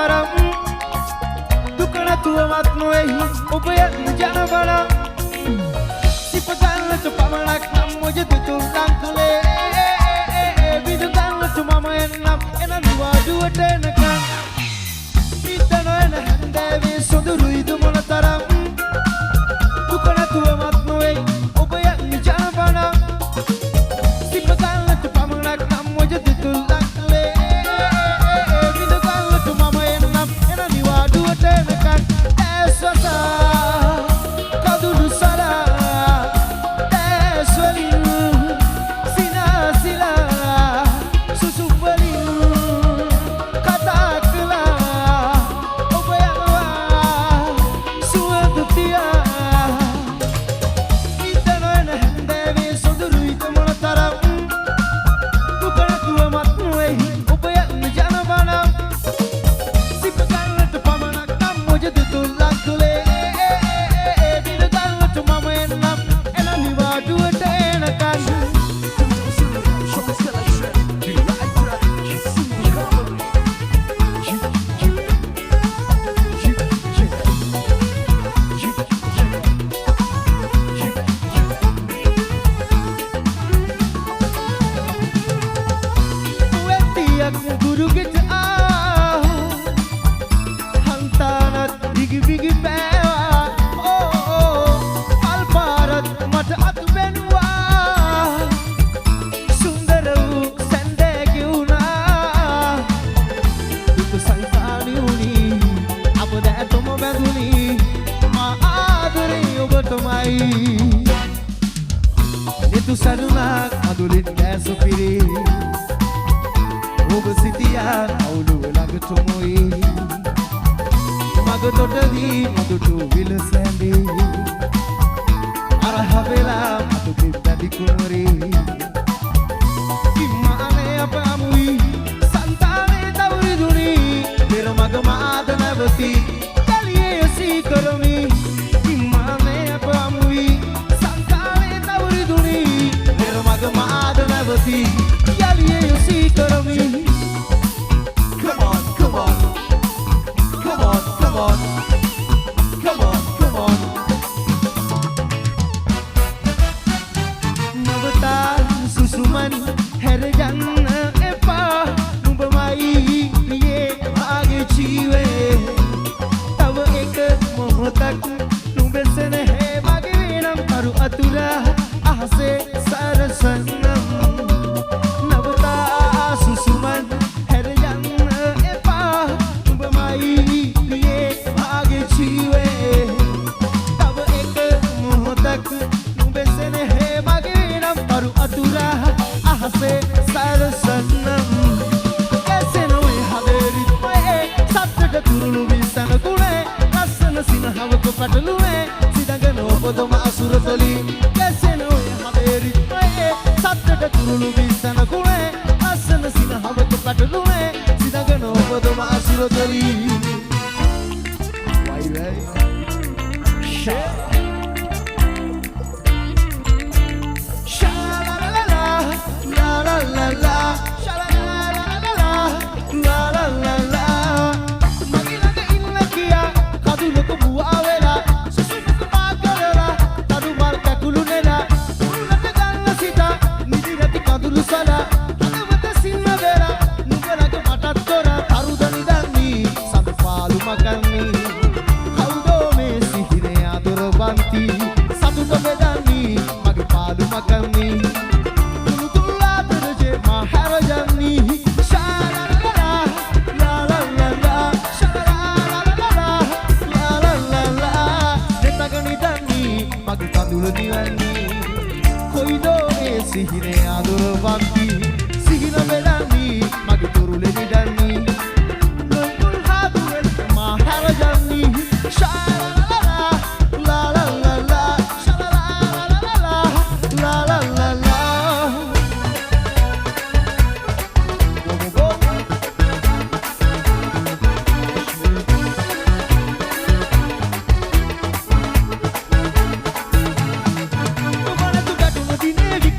තරම් දුක නැතුවවත් නොවේහි ඔබ යන ජනබල සිප ගන්නට පමණක් නම් මොජ තුතුල් ලංකලේ විදු ගන්නට මම එන්නම් එන නිවාඩුවට එනකම් හිතන එන හැන්දෑවේ සොඳුරුයිදු මොන තරම් දුක නැතුවවත් නොවේහි ඔබ යන ජනබල සිප ගන්නට පමණක් නම් මොජ තුතුල්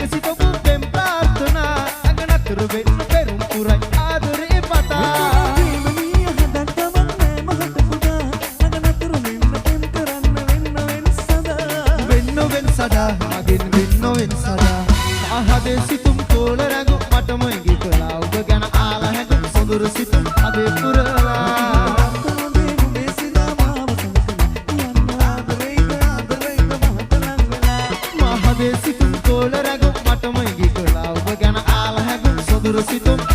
Visit a book and partner. වෙන් සදා මහදේ සිතුම් තෝල රැඟු මටම ඉඟි කළා ඔබ ගැන ආලා හැඟුම් සොඳුරු සිතුම් අදේ පුරලා මහදේ සිතුම් තෝල රැඟු මටම ඉඟි කළා ඔබ ගැන ආලා හැඟුම් සොඳුරු සිතුම්